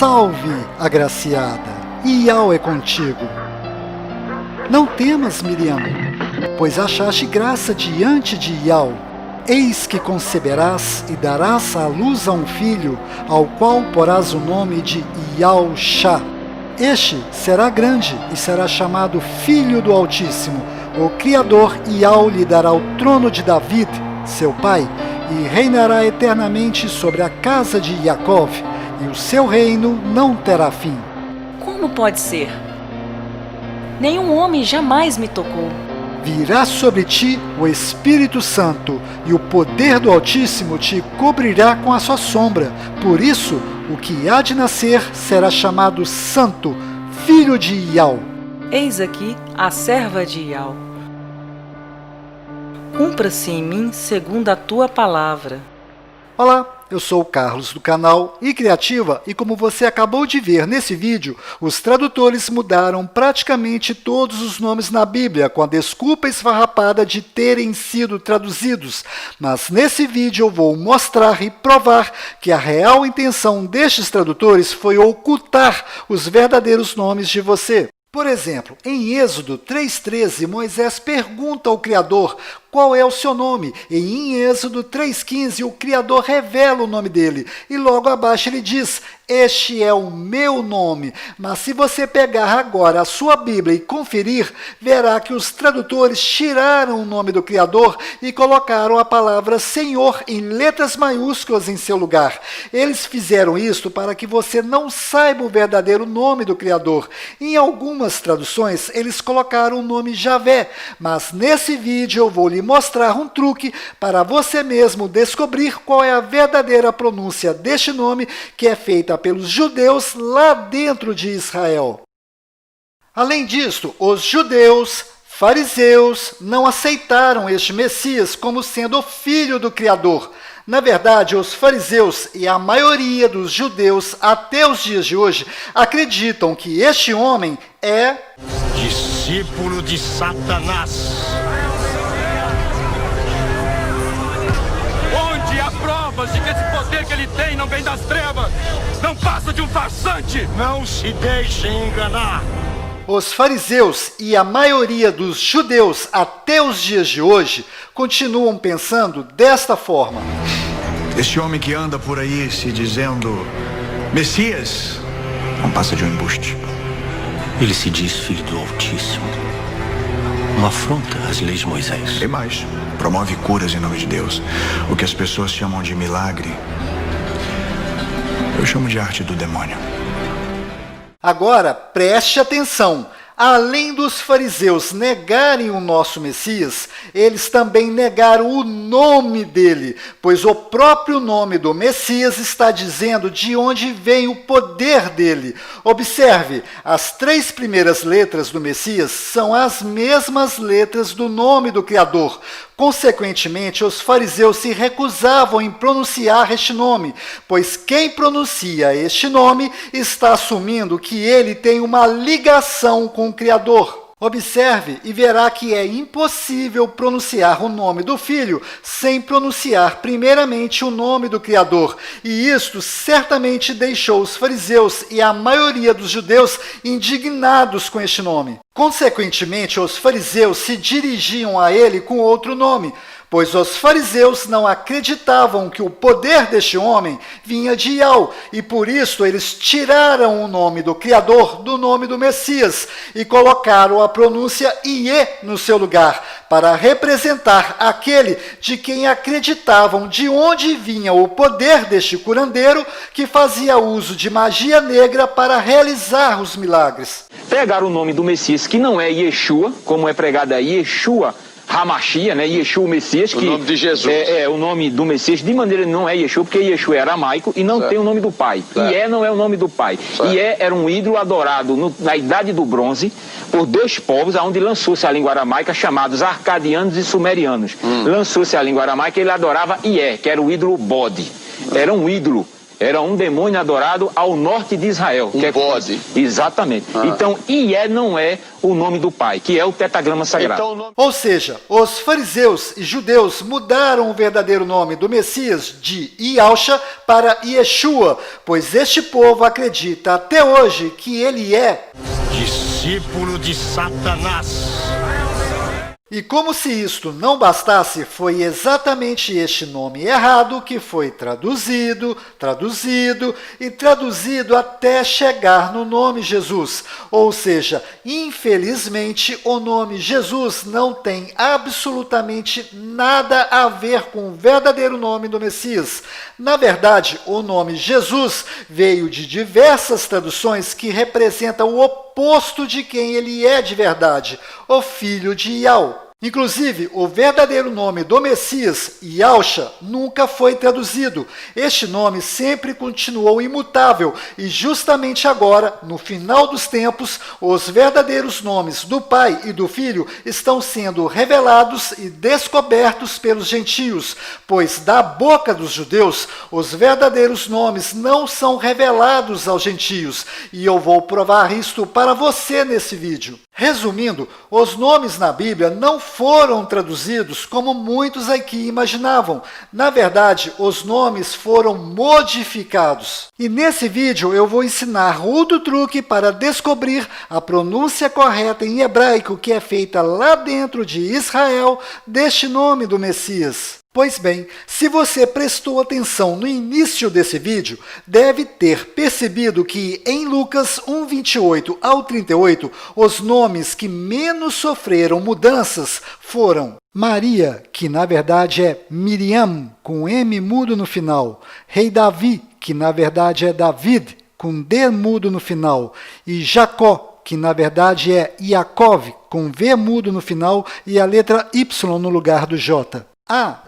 Salve, agraciada, Iau é contigo. Não temas, Miriam, pois achaste graça diante de Iau. Eis que conceberás e darás à luz a um filho, ao qual porás o nome de Iau-Shá. Este será grande e será chamado Filho do Altíssimo. O Criador Iau lhe dará o trono de David, seu pai, e reinará eternamente sobre a casa de Jacó, e o seu reino não terá fim. Como pode ser? Nenhum homem jamais me tocou. Virá sobre ti o Espírito Santo, e o poder do Altíssimo te cobrirá com a sua sombra. Por isso, o que há de nascer será chamado Santo, Filho de Iau. Eis aqui a serva de Iau. Cumpra-se em mim segundo a tua palavra. Olá, eu sou o Carlos do canal iCriativa e como você acabou de ver nesse vídeo, os tradutores mudaram praticamente todos os nomes na Bíblia com a desculpa esfarrapada de terem sido traduzidos. Mas nesse vídeo eu vou mostrar e provar que a real intenção destes tradutores foi ocultar os verdadeiros nomes de você. Por exemplo, em Êxodo 3,13, Moisés pergunta ao Criador qual é o seu nome, e em Êxodo 3,15 o Criador revela o nome dele, e logo abaixo ele diz, este é o meu nome. Mas se você pegar agora a sua Bíblia e conferir, verá que os tradutores tiraram o nome do Criador e colocaram a palavra Senhor em letras maiúsculas em seu lugar. Eles fizeram isto para que você não saiba o verdadeiro nome do Criador. Em algumas traduções, eles colocaram o nome Javé, mas nesse vídeo eu vou lhe mostrar um truque para você mesmo descobrir qual é a verdadeira pronúncia deste nome que é feita pelos judeus lá dentro de Israel. Além disto, os judeus, fariseus, não aceitaram este Messias como sendo o filho do Criador. Na verdade, os fariseus e a maioria dos judeus até os dias de hoje acreditam que este homem é discípulo de Satanás. Onde há provas de que esse poder que ele tem não vem das trevas, não passa de um farsante. Não se deixe enganar. Os fariseus e a maioria dos judeus até os dias de hoje continuam pensando desta forma. Este homem que anda por aí se dizendo Messias não passa de um embuste. Ele se diz filho do Altíssimo. Uma afronta às leis de Moisés. E mais, promove curas em nome de Deus. O que as pessoas chamam de milagre, eu chamo de arte do demônio. Agora, preste atenção. Além dos fariseus negarem o nosso Messias, eles também negaram o nome dele, pois o próprio nome do Messias está dizendo de onde vem o poder dele. Observe, as 3 primeiras letras do Messias são as mesmas letras do nome do Criador. Consequentemente, os fariseus se recusavam em pronunciar este nome, pois quem pronuncia este nome está assumindo que ele tem uma ligação com o Criador. Observe e verá que é impossível pronunciar o nome do Filho sem pronunciar primeiramente o nome do Criador. E isto certamente deixou os fariseus e a maioria dos judeus indignados com este nome. Consequentemente, os fariseus se dirigiam a ele com outro nome, pois os fariseus não acreditavam que o poder deste homem vinha de Iau, e por isso eles tiraram o nome do Criador do nome do Messias e colocaram a pronúncia Iê no seu lugar, para representar aquele de quem acreditavam de onde vinha o poder deste curandeiro que fazia uso de magia negra para realizar os milagres. Pegaram o nome do Messias, que não é Yeshua, como é pregado aí, Yeshua Hamashia, né? Yeshua, o Messias, que o nome de Jesus. É o nome do Messias, de maneira não é Yeshua, porque Yeshua é aramaico e não tem o nome do pai. Ié não é o nome do pai. Ié era um ídolo adorado na Idade do Bronze por 2 povos, onde lançou-se a língua aramaica, chamados arcadianos e sumerianos. Lançou-se a língua aramaica e ele adorava Ié, que era o ídolo bode. Era um ídolo era um demônio adorado ao norte de Israel. Bode. Exatamente. Então, Ié não é o nome do pai, que é o tetragrama sagrado. Então, Ou seja, os fariseus e judeus mudaram o verdadeiro nome do Messias de Yahusha para Yeshua, pois este povo acredita até hoje que ele é Discípulo de Satanás. E como se isto não bastasse, foi exatamente este nome errado que foi traduzido até chegar no nome Jesus. Ou seja, infelizmente, o nome Jesus não tem absolutamente nada a ver com o verdadeiro nome do Messias. Na verdade, o nome Jesus veio de diversas traduções que representam o oposto de quem ele é de verdade, o filho de Yahweh. Inclusive, o verdadeiro nome do Messias, Yahusha, nunca foi traduzido. Este nome sempre continuou imutável e justamente agora, no final dos tempos, os verdadeiros nomes do Pai e do Filho estão sendo revelados e descobertos pelos gentios, pois da boca dos judeus, os verdadeiros nomes não são revelados aos gentios, e eu vou provar isto para você nesse vídeo. Resumindo, os nomes na Bíblia não foram traduzidos como muitos aqui imaginavam. Na verdade, os nomes foram modificados. E nesse vídeo eu vou ensinar outro truque para descobrir a pronúncia correta em hebraico que é feita lá dentro de Israel deste nome do Messias. Pois bem, se você prestou atenção no início desse vídeo, deve ter percebido que em Lucas 1:28 ao 38, os nomes que menos sofreram mudanças foram Maria, que na verdade é Miriam, com M mudo no final, Rei Davi, que na verdade é David, com D mudo no final, e Jacó, que na verdade é Yaakov, com V mudo no final e a letra Y no lugar do J.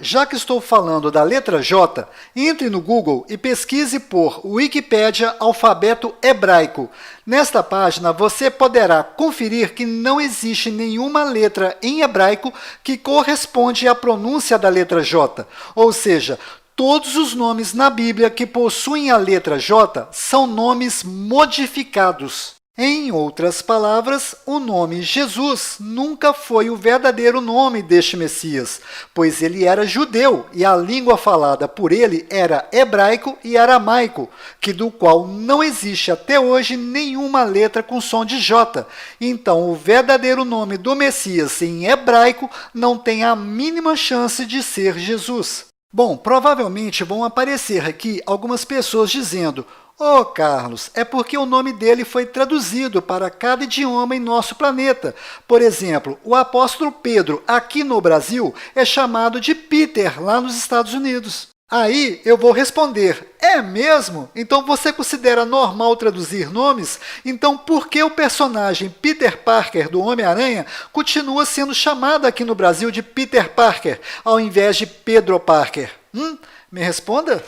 Já que estou falando da letra J, entre no Google e pesquise por Wikipédia alfabeto hebraico. Nesta página você poderá conferir que não existe nenhuma letra em hebraico que corresponde à pronúncia da letra J, ou seja, todos os nomes na Bíblia que possuem a letra J são nomes modificados. Em outras palavras, o nome Jesus nunca foi o verdadeiro nome deste Messias, pois ele era judeu e a língua falada por ele era hebraico e aramaico, que do qual não existe até hoje nenhuma letra com som de J. Então, o verdadeiro nome do Messias em hebraico não tem a mínima chance de ser Jesus. Bom, provavelmente vão aparecer aqui algumas pessoas dizendo: "Ô Carlos, é porque o nome dele foi traduzido para cada idioma em nosso planeta. Por exemplo, o apóstolo Pedro, aqui no Brasil, é chamado de Peter, lá nos Estados Unidos." Aí eu vou responder: é mesmo? Então você considera normal traduzir nomes? Então por que o personagem Peter Parker do Homem-Aranha continua sendo chamado aqui no Brasil de Peter Parker, ao invés de Pedro Parker? Me responda?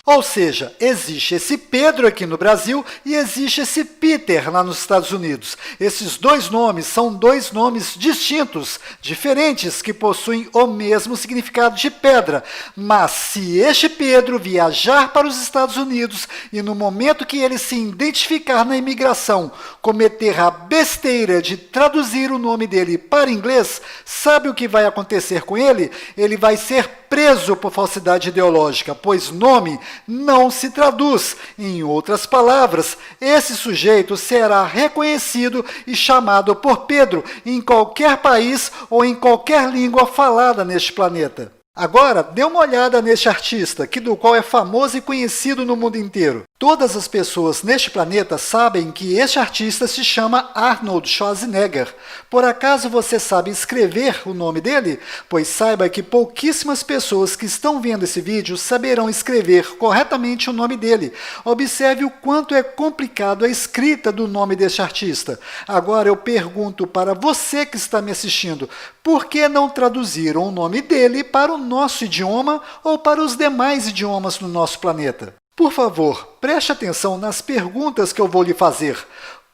Ou seja, existe esse Pedro aqui no Brasil e existe esse Peter lá nos Estados Unidos. Esses dois nomes são dois nomes distintos, diferentes, que possuem o mesmo significado de pedra. Mas se este Pedro viajar para os Estados Unidos e no momento que ele se identificar na imigração, cometer a besteira de traduzir o nome dele para inglês, sabe o que vai acontecer com ele? Ele vai ser preso por falsidade ideológica, pois nome não se traduz. Em outras palavras, esse sujeito será reconhecido e chamado por Pedro em qualquer país ou em qualquer língua falada neste planeta. Agora, dê uma olhada neste artista, que do qual é famoso e conhecido no mundo inteiro. Todas as pessoas neste planeta sabem que este artista se chama Arnold Schwarzenegger. Por acaso você sabe escrever o nome dele? Pois saiba que pouquíssimas pessoas que estão vendo esse vídeo saberão escrever corretamente o nome dele. Observe o quanto é complicado a escrita do nome deste artista. Agora eu pergunto para você que está me assistindo, por que não traduziram o nome dele para o nosso idioma ou para os demais idiomas do nosso planeta? Por favor, preste atenção nas perguntas que eu vou lhe fazer.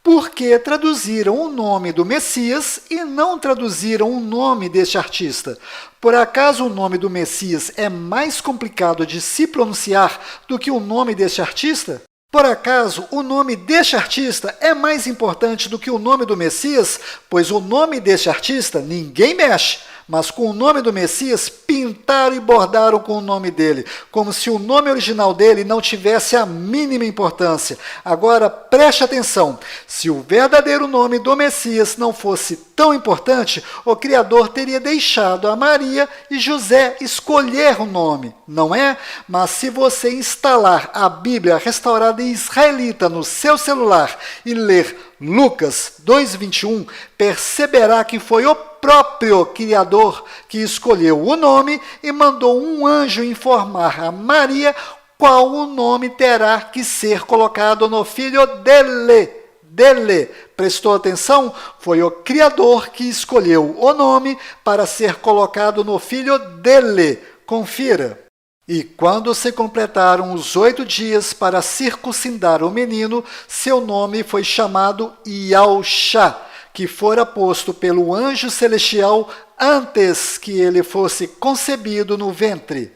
Porque traduziram o nome do Messias e não traduziram o nome deste artista. Por acaso o nome do Messias é mais complicado de se pronunciar do que o nome deste artista? Por acaso o nome deste artista é mais importante do que o nome do Messias? Pois o nome deste artista ninguém mexe, mas com o nome do Messias pintaram e bordaram com o nome dele, como se o nome original dele não tivesse a mínima importância. Agora preste atenção, se o verdadeiro nome do Messias não fosse tão importante, o Criador teria deixado a Maria e José escolher o nome, não é? Mas se você instalar a Bíblia restaurada em israelita no seu celular e ler Lucas 2:21, perceberá que foi o próprio Criador que escolheu o nome e mandou um anjo informar a Maria qual o nome terá que ser colocado no filho dele. Prestou atenção? Foi o Criador que escolheu o nome para ser colocado no filho dele. Confira. E quando se completaram os 8 dias para circuncidar o menino, seu nome foi chamado Iaúxa, que fora posto pelo anjo celestial antes que ele fosse concebido no ventre.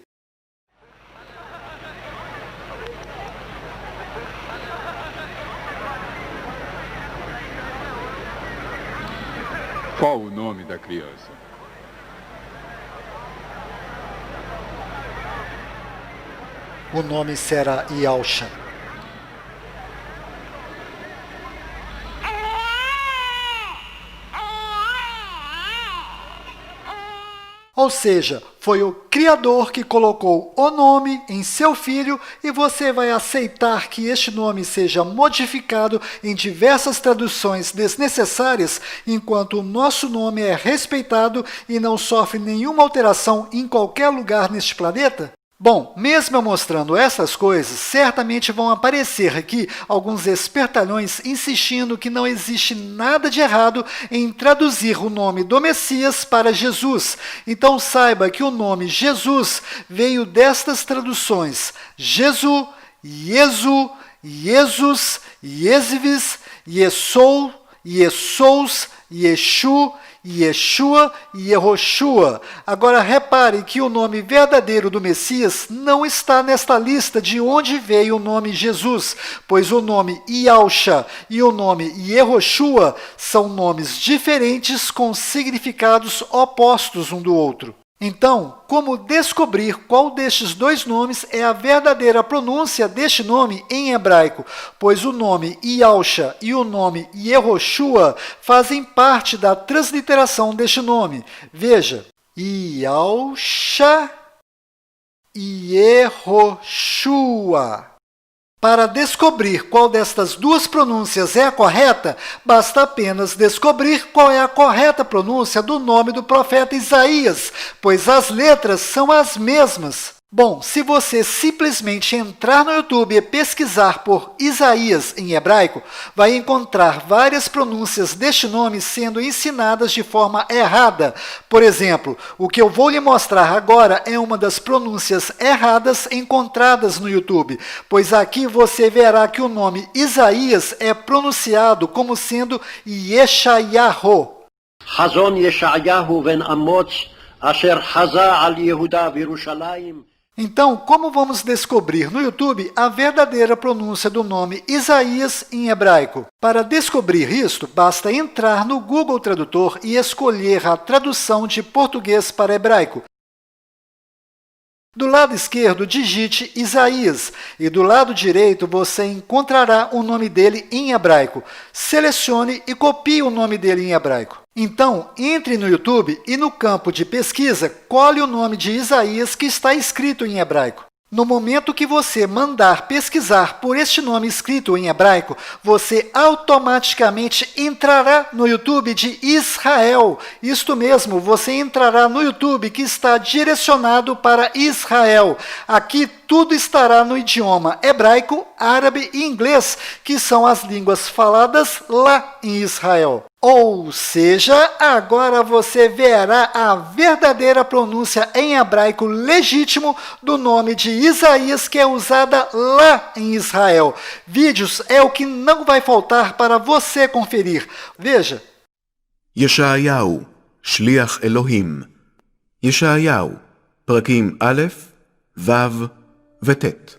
Qual o nome da criança? O nome será Iaúxa. Ou seja, foi o Criador que colocou o nome em seu filho e você vai aceitar que este nome seja modificado em diversas traduções desnecessárias, enquanto o nosso nome é respeitado e não sofre nenhuma alteração em qualquer lugar neste planeta? Bom, mesmo eu mostrando essas coisas, certamente vão aparecer aqui alguns espertalhões insistindo que não existe nada de errado em traduzir o nome do Messias para Jesus. Então saiba que o nome Jesus veio destas traduções: Jesu, Iesu, Iesus, Iesvis, Iesou, Iesous, Yeshu, Yeshua e Yehoshua. Agora repare que o nome verdadeiro do Messias não está nesta lista de onde veio o nome Jesus, pois o nome Iaúxa e o nome Yehoshua são nomes diferentes com significados opostos um do outro. Então, como descobrir qual destes dois nomes é a verdadeira pronúncia deste nome em hebraico? Pois o nome Iaúxa e o nome Yehoshua fazem parte da transliteração deste nome. Veja, Iaúxa e Yehoshua. Para descobrir qual destas duas pronúncias é a correta, basta apenas descobrir qual é a correta pronúncia do nome do profeta Isaías, pois as letras são as mesmas. Bom, se você simplesmente entrar no YouTube e pesquisar por Isaías em hebraico, vai encontrar várias pronúncias deste nome sendo ensinadas de forma errada. Por exemplo, o que eu vou lhe mostrar agora é uma das pronúncias erradas encontradas no YouTube, pois aqui você verá que o nome Isaías é pronunciado como sendo Yeshayahu. Hazon Yeshayahu ben Amoz, asher haza al Yehuda v'Yerushalayim. Então, como vamos descobrir no YouTube a verdadeira pronúncia do nome Isaías em hebraico? Para descobrir isto, basta entrar no Google Tradutor e escolher a tradução de português para hebraico. Do lado esquerdo, digite Isaías, e do lado direito você encontrará o nome dele em hebraico. Selecione e copie o nome dele em hebraico. Então, entre no YouTube e no campo de pesquisa, colhe o nome de Isaías que está escrito em hebraico. No momento que você mandar pesquisar por este nome escrito em hebraico, você automaticamente entrará no YouTube de Israel. Isto mesmo, você entrará no YouTube que está direcionado para Israel. Aqui tudo estará no idioma hebraico, árabe e inglês, que são as línguas faladas lá em Israel. Ou seja, agora você verá a verdadeira pronúncia em hebraico legítimo do nome de Isaías, que é usada lá em Israel. Vídeos é o que não vai faltar para você conferir. Veja. ישעיהו, שליח אלוהים. ישעיהו, פרקים א', ו' וט'.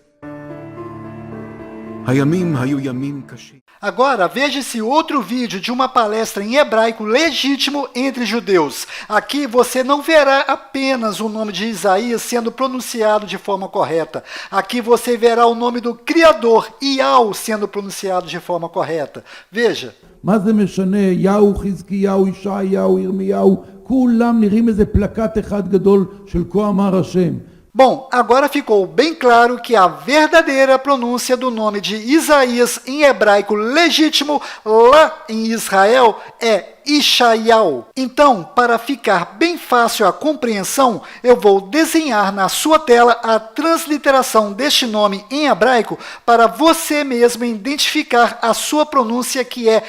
הימים היו ימים קשים. Agora, veja esse outro vídeo de uma palestra em hebraico legítimo entre judeus. Aqui você não verá apenas o nome de Isaías sendo pronunciado de forma correta. Aqui você verá o nome do Criador, Iau, sendo pronunciado de forma correta. Veja. מה זה משנה? יהו, חזקיהו, ישעיהו, ירמיהו, כולם נראים איזה פלקט אחד גדול של כה אמר השם. Bom, agora ficou bem claro que a verdadeira pronúncia do nome de Isaías em hebraico legítimo lá em Israel é Ishaiau. Então, para ficar bem fácil a compreensão, eu vou desenhar na sua tela a transliteração deste nome em hebraico para você mesmo identificar a sua pronúncia, que é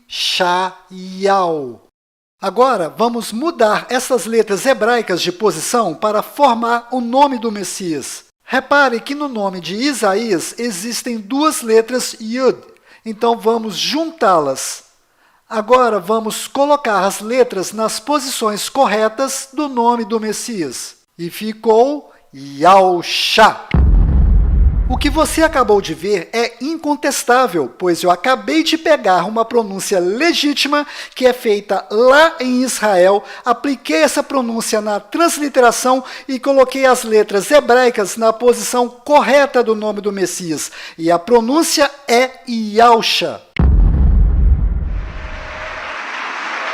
Ishaiau. Agora, vamos mudar essas letras hebraicas de posição para formar o nome do Messias. Repare que no nome de Isaías existem duas letras Yud, então vamos juntá-las. Agora, vamos colocar as letras nas posições corretas do nome do Messias. E ficou Yahushua. O que você acabou de ver é incontestável, pois eu acabei de pegar uma pronúncia legítima que é feita lá em Israel, apliquei essa pronúncia na transliteração e coloquei as letras hebraicas na posição correta do nome do Messias. E a pronúncia é Yahushua.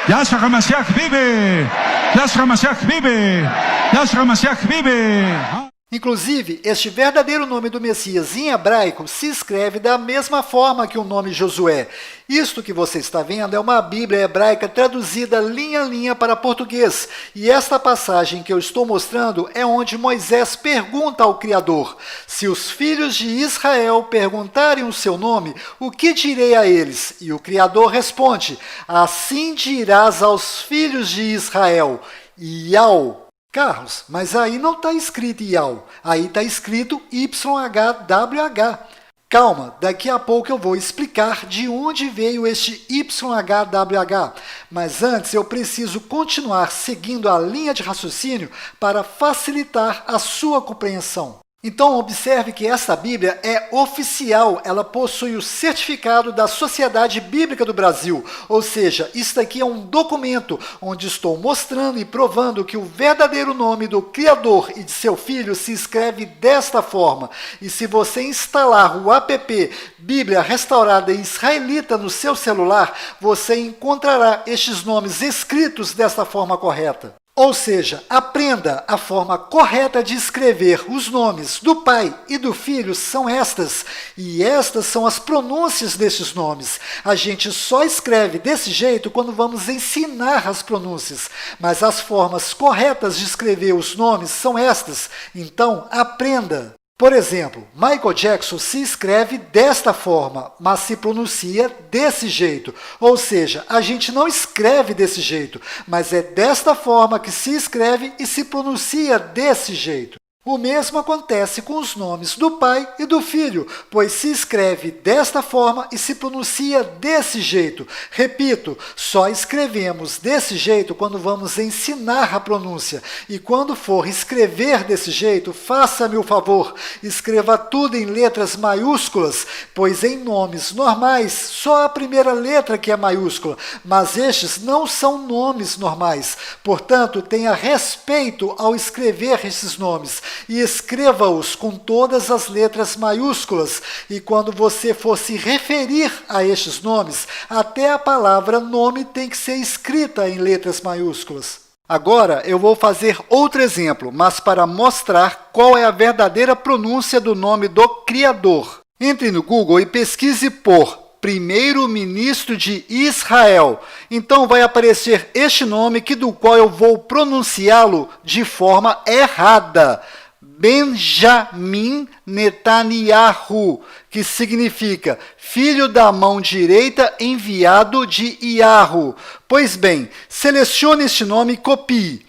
Yashua HaMashiach Bibi! Yashua HaMashiach Bibi! Yashua HaMashiach Bibi! Inclusive, este verdadeiro nome do Messias em hebraico se escreve da mesma forma que o nome Josué. Isto que você está vendo é uma Bíblia hebraica traduzida linha a linha para português. E esta passagem que eu estou mostrando é onde Moisés pergunta ao Criador: se os filhos de Israel perguntarem o seu nome, o que direi a eles? E o Criador responde: assim dirás aos filhos de Israel, Yau. Carlos, mas aí não está escrito Iau, aí está escrito YHWH. Calma, daqui a pouco eu vou explicar de onde veio este YHWH, mas antes eu preciso continuar seguindo a linha de raciocínio para facilitar a sua compreensão. Então, observe que esta Bíblia é oficial, ela possui o certificado da Sociedade Bíblica do Brasil, ou seja, isto aqui é um documento onde estou mostrando e provando que o verdadeiro nome do Criador e de seu Filho se escreve desta forma. E se você instalar o app Bíblia Restaurada Israelita no seu celular, você encontrará estes nomes escritos desta forma correta. Ou seja, aprenda a forma correta de escrever os nomes do Pai e do Filho são estas, e estas são as pronúncias desses nomes. A gente só escreve desse jeito quando vamos ensinar as pronúncias, mas as formas corretas de escrever os nomes são estas, então aprenda. Por exemplo, Michael Jackson se escreve desta forma, mas se pronuncia desse jeito. Ou seja, a gente não escreve desse jeito, mas é desta forma que se escreve e se pronuncia desse jeito. O mesmo acontece com os nomes do Pai e do Filho, pois se escreve desta forma e se pronuncia desse jeito. Repito, só escrevemos desse jeito quando vamos ensinar a pronúncia. E quando for escrever desse jeito, faça-me o favor, escreva tudo em letras maiúsculas, pois em nomes normais só a primeira letra que é maiúscula, mas estes não são nomes normais. Portanto, tenha respeito ao escrever esses nomes. E escreva-os com todas as letras maiúsculas, e quando você for se referir a estes nomes, até a palavra nome tem que ser escrita em letras maiúsculas. Agora eu vou fazer outro exemplo, mas para mostrar qual é a verdadeira pronúncia do nome do Criador. Entre no Google e pesquise por primeiro-ministro de Israel. Então vai aparecer este nome do qual eu vou pronunciá-lo de forma errada. Benjamin Netanyahu, que significa filho da mão direita enviado de Yahu. Pois bem, selecione este nome e copie.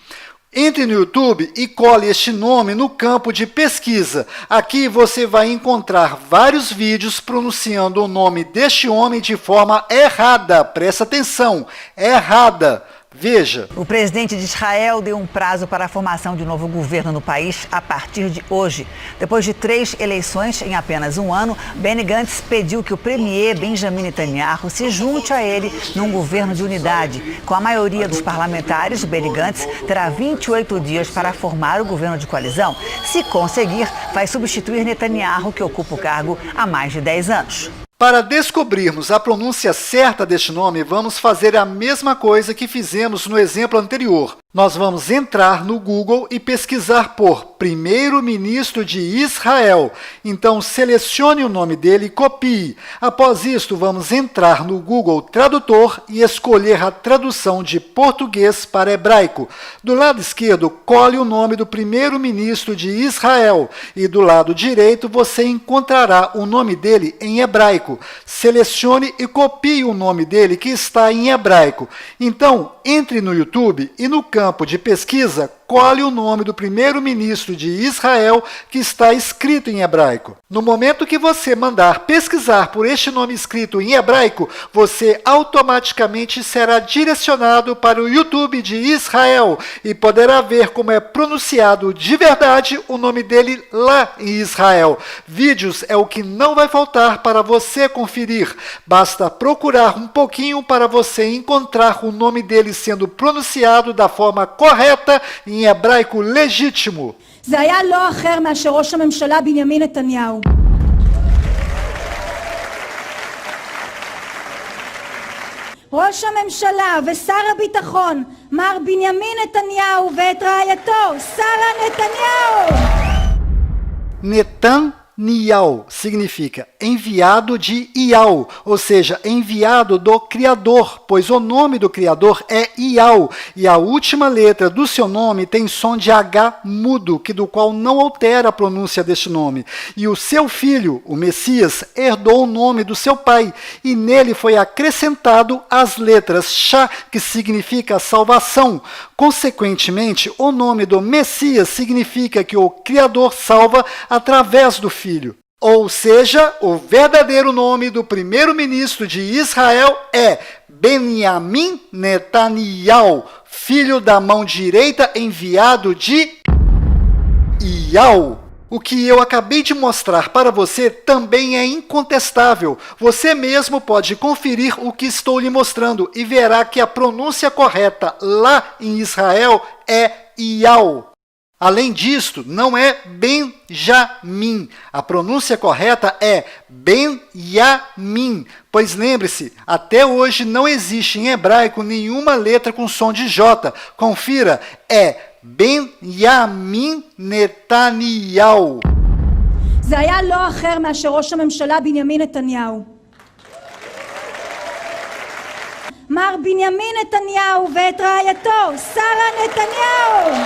Entre no YouTube e cole este nome no campo de pesquisa. Aqui você vai encontrar vários vídeos pronunciando o nome deste homem de forma errada. Presta atenção, errada. Veja. O presidente de Israel deu um prazo para a formação de um novo governo no país a partir de hoje. Depois de 3 eleições em apenas um ano, Benny Gantz pediu que o premier Benjamin Netanyahu se junte a ele num governo de unidade. Com a maioria dos parlamentares, Benny Gantz terá 28 dias para formar o governo de coalizão. Se conseguir, vai substituir Netanyahu, que ocupa o cargo há mais de 10 anos. Para descobrirmos a pronúncia certa deste nome, vamos fazer a mesma coisa que fizemos no exemplo anterior. Nós vamos entrar no Google e pesquisar por primeiro-ministro de Israel. Então, selecione o nome dele e copie. Após isto, vamos entrar no Google Tradutor e escolher a tradução de português para hebraico. Do lado esquerdo, cole o nome do primeiro-ministro de Israel. E do lado direito, você encontrará o nome dele em hebraico. Selecione e copie o nome dele que está em hebraico. Então, entre no YouTube e no campo de pesquisa, cole o nome do primeiro-ministro de Israel que está escrito em hebraico. No momento que você mandar pesquisar por este nome escrito em hebraico, você automaticamente será direcionado para o YouTube de Israel e poderá ver como é pronunciado de verdade o nome dele lá em Israel. Vídeos é o que não vai faltar para você conferir. Basta procurar um pouquinho para você encontrar o nome dele sendo pronunciado da forma correta em hebraico legítimo. זה היה לא אחר מאשר ראש הממשלה בנימין נתניהו. ראש הממשלה ושר הביטחון מר בנימין נתניהו ואת רעייתו שרה נתניהו. Netanyahu significa enviado de Iau, ou seja, enviado do Criador, pois o nome do Criador é Iau, e a última letra do seu nome tem som de H mudo, do qual não altera a pronúncia deste nome. E o seu filho, o Messias, herdou o nome do seu pai, e nele foi acrescentado as letras Shá, que significa salvação. Consequentemente, o nome do Messias significa que o Criador salva através do Filho. Ou seja, o verdadeiro nome do primeiro-ministro de Israel é Benjamin Netanyahu, filho da mão direita enviado de Iau. O que eu acabei de mostrar para você também é incontestável. Você mesmo pode conferir o que estou lhe mostrando e verá que a pronúncia correta lá em Israel é Iau. Além disto, não é Benjamin. A pronúncia correta é Benjamin. Pois lembre-se, até hoje não existe em hebraico nenhuma letra com som de J. Confira, é Benjamin Netanyahu. זה היה לא אחר מאשר ראש הממשלה בנימין נתניהו. מר בנימין נתניהו ואת רעייתו שרה נתניהו.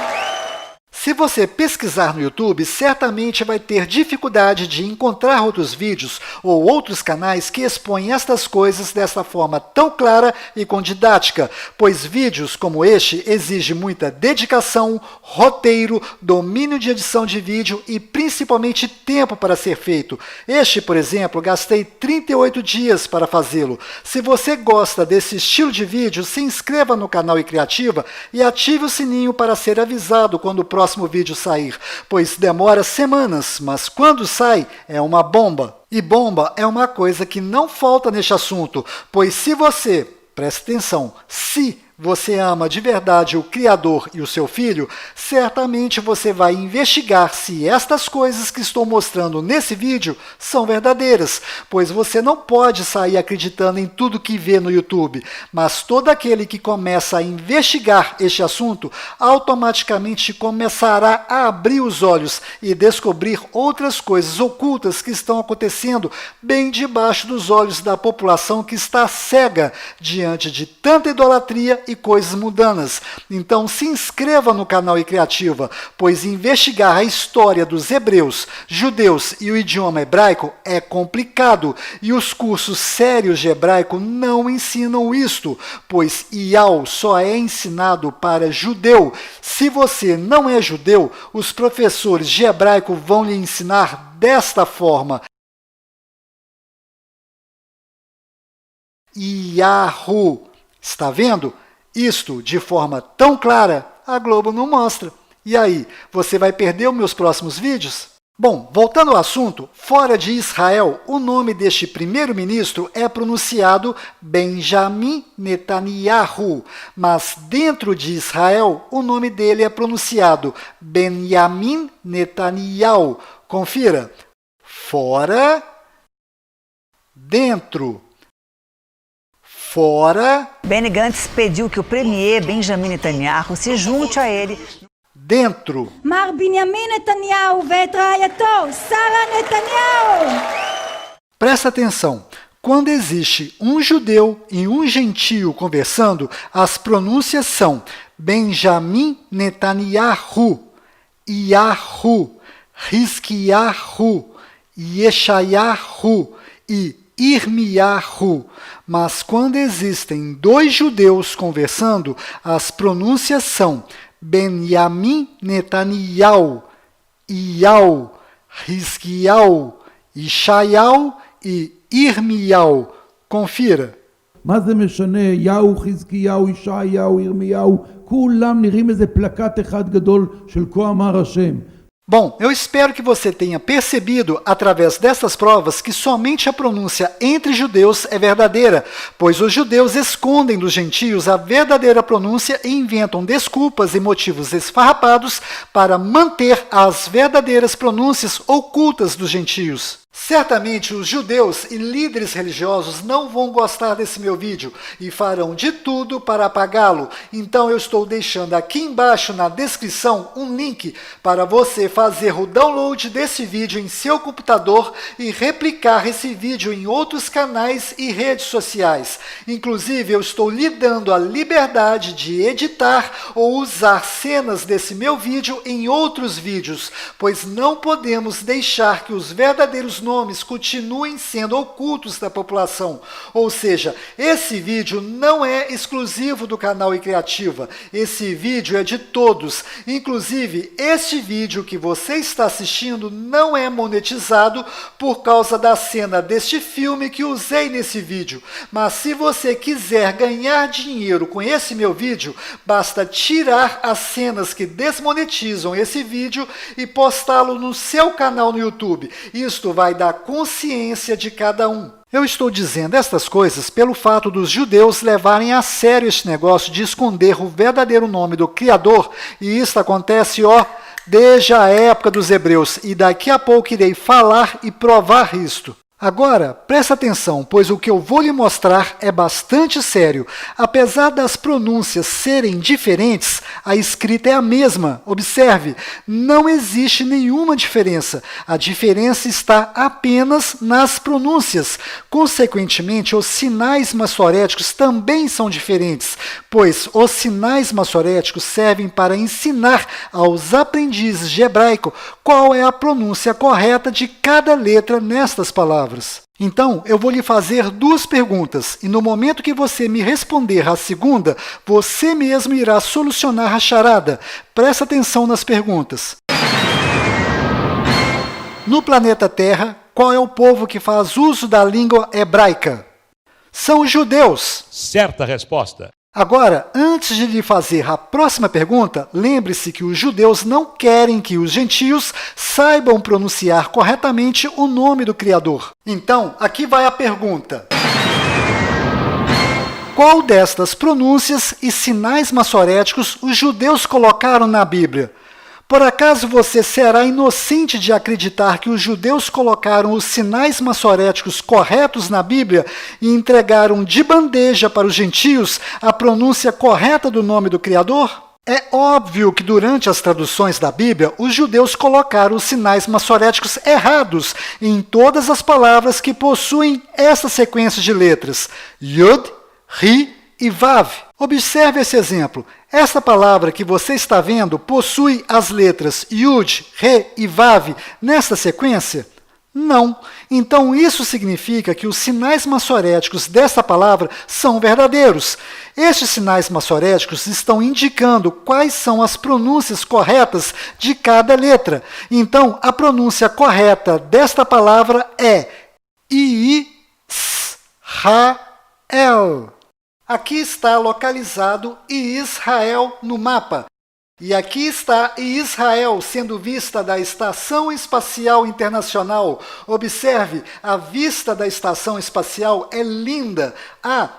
Se você pesquisar no YouTube, certamente vai ter dificuldade de encontrar outros vídeos ou outros canais que expõem estas coisas dessa forma tão clara e com didática, pois vídeos como este exigem muita dedicação, roteiro, domínio de edição de vídeo e principalmente tempo para ser feito. Este, por exemplo, gastei 38 dias para fazê-lo. Se você gosta desse estilo de vídeo, se inscreva no canal iCriativa e ative o sininho para ser avisado quando o próximo vídeo sair, pois demora semanas, mas quando sai é uma bomba. E bomba é uma coisa que não falta neste assunto, pois se você, preste atenção, se você ama de verdade o Criador e o seu Filho, certamente você vai investigar se estas coisas que estou mostrando nesse vídeo são verdadeiras, pois você não pode sair acreditando em tudo que vê no YouTube, mas todo aquele que começa a investigar este assunto automaticamente começará a abrir os olhos e descobrir outras coisas ocultas que estão acontecendo bem debaixo dos olhos da população que está cega diante de tanta idolatria e coisas mundanas. Então se inscreva no canal iCriativa, pois investigar a história dos hebreus, judeus e o idioma hebraico é complicado, e os cursos sérios de hebraico não ensinam isto, pois Iau só é ensinado para judeu. Se você não é judeu, os professores de hebraico vão lhe ensinar desta forma: Yahu. Está vendo? Isto de forma tão clara, a Globo não mostra. E aí, você vai perder os meus próximos vídeos? Bom, voltando ao assunto, fora de Israel, o nome deste primeiro-ministro é pronunciado Benjamin Netanyahu, mas dentro de Israel, o nome dele é pronunciado Benjamin Netanyahu. Confira. Fora, dentro. Fora. Benny Gantz pediu que o premier Benjamin Netanyahu se junte a ele. Dentro. מר בנימין נתניהו ואת רעייתו, שרה נתניהו. Presta atenção. Quando existe um judeu e um gentio conversando, as pronúncias são Benjamin Netanyahu, Yahu, Hizkiyahu, Yeshayahu e Irmiyahu. Mas quando existem dois judeus conversando, as pronúncias são Benjamin Netanyahu, Iau, Hizkiyahu, Yeshayahu e Irmiyahu. Confira. מה זה משנה? יהו, חזקיהו, ישעיהו, ירמיהו, כולם נראים איזה פלקט אחד גדול של כה אמר השם. Bom, eu espero que você tenha percebido, através dessas provas, que somente a pronúncia entre judeus é verdadeira, pois os judeus escondem dos gentios a verdadeira pronúncia e inventam desculpas e motivos esfarrapados para manter as verdadeiras pronúncias ocultas dos gentios. Certamente os judeus e líderes religiosos não vão gostar desse meu vídeo e farão de tudo para apagá-lo. Então eu estou deixando aqui embaixo na descrição um link para você fazer o download desse vídeo em seu computador e replicar esse vídeo em outros canais e redes sociais. Inclusive eu estou lhe dando a liberdade de editar ou usar cenas desse meu vídeo em outros vídeos, pois não podemos deixar que os verdadeiros nomes continuem sendo ocultos da população. Ou seja, esse vídeo não é exclusivo do canal iCriativa. Esse vídeo é de todos. Inclusive, este vídeo que você está assistindo não é monetizado por causa da cena deste filme que usei nesse vídeo. Mas se você quiser ganhar dinheiro com esse meu vídeo, basta tirar as cenas que desmonetizam esse vídeo e postá-lo no seu canal no YouTube. Isto vai dar consciência de cada um. Eu estou dizendo estas coisas pelo fato dos judeus levarem a sério este negócio de esconder o verdadeiro nome do Criador, e isso acontece, desde a época dos hebreus, e daqui a pouco irei falar e provar isto. Agora, presta atenção, pois o que eu vou lhe mostrar é bastante sério. Apesar das pronúncias serem diferentes, a escrita é a mesma. Observe, não existe nenhuma diferença. A diferença está apenas nas pronúncias. Consequentemente, os sinais massoréticos também são diferentes, pois os sinais massoréticos servem para ensinar aos aprendizes de hebraico qual é a pronúncia correta de cada letra nestas palavras. Então, eu vou lhe fazer duas perguntas, e no momento que você me responder a segunda, você mesmo irá solucionar a charada. Presta atenção nas perguntas. No planeta Terra, qual é o povo que faz uso da língua hebraica? São os judeus. Certa resposta. Agora, antes de lhe fazer a próxima pergunta, lembre-se que os judeus não querem que os gentios saibam pronunciar corretamente o nome do Criador. Então, aqui vai a pergunta. Qual destas pronúncias e sinais massoréticos os judeus colocaram na Bíblia? Por acaso você será inocente de acreditar que os judeus colocaram os sinais massoréticos corretos na Bíblia e entregaram de bandeja para os gentios a pronúncia correta do nome do Criador? É óbvio que durante as traduções da Bíblia, os judeus colocaram os sinais massoréticos errados em todas as palavras que possuem essa sequência de letras, Yud, Ri e Vav. Observe esse exemplo. Essa palavra que você está vendo possui as letras Yud, Re e Vav nesta sequência? Não. Então isso significa que os sinais massoréticos dessa palavra são verdadeiros. Estes sinais massoréticos estão indicando quais são as pronúncias corretas de cada letra. Então, a pronúncia correta desta palavra é Israel. Aqui está localizado Israel no mapa. E aqui está Israel sendo vista da Estação Espacial Internacional. Observe, a vista da Estação Espacial é linda.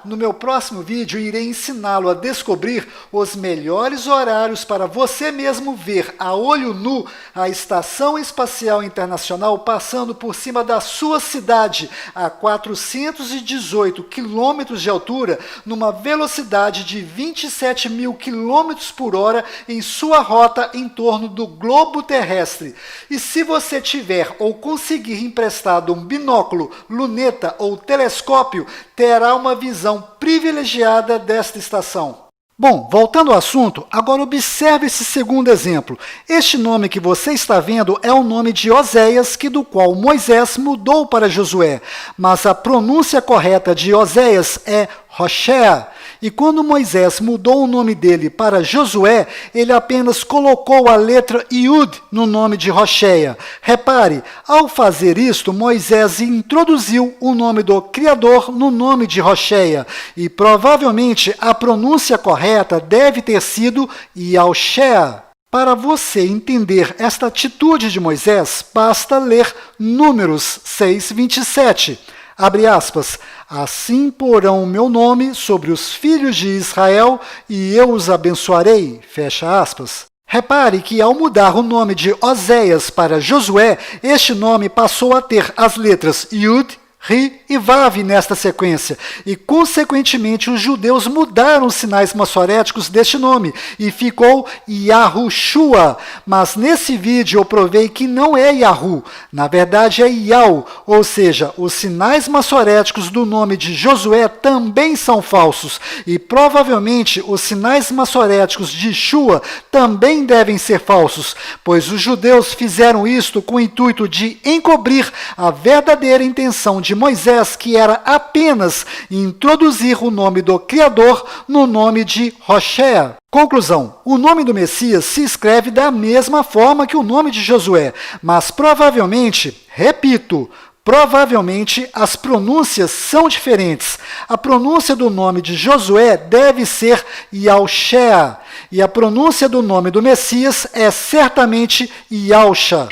No meu próximo vídeo irei ensiná-lo a descobrir os melhores horários para você mesmo ver a olho nu a Estação Espacial Internacional passando por cima da sua cidade a 418 quilômetros de altura, numa velocidade de 27 mil quilômetros por hora em sua rota em torno do globo terrestre. E se você tiver ou conseguir emprestado um binóculo, luneta ou telescópio, terá uma visão privilegiada desta estação. Bom, voltando ao assunto, agora observe esse segundo exemplo. Este nome que você está vendo é o nome de Oséias, do qual Moisés mudou para Josué. Mas a pronúncia correta de Oséias é Hoshea. E quando Moisés mudou o nome dele para Josué, ele apenas colocou a letra Yud no nome de Hoshea. Repare, ao fazer isto, Moisés introduziu o nome do Criador no nome de Hoshea. E provavelmente a pronúncia correta deve ter sido Yahushua. Para você entender esta atitude de Moisés, basta ler Números 6:27. Abre aspas, assim porão o meu nome sobre os filhos de Israel e eu os abençoarei, fecha aspas. Repare que ao mudar o nome de Oséias para Josué, este nome passou a ter as letras Yud, Ri e Vav nesta sequência, e consequentemente os judeus mudaram os sinais massoréticos deste nome, e ficou Yahushua, mas nesse vídeo eu provei que não é Yahu, na verdade é Yau, ou seja, os sinais massoréticos do nome de Josué também são falsos, e provavelmente os sinais massoréticos de Shua também devem ser falsos, pois os judeus fizeram isto com o intuito de encobrir a verdadeira intenção de Moisés, que era apenas introduzir o nome do Criador no nome de Hoshea. Conclusão, o nome do Messias se escreve da mesma forma que o nome de Josué, mas provavelmente, repito, provavelmente as pronúncias são diferentes. A pronúncia do nome de Josué deve ser Yahushua, e a pronúncia do nome do Messias é certamente Yahusha.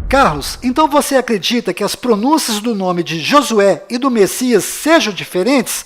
Carlos, então você acredita que as pronúncias do nome de Josué e do Messias sejam diferentes?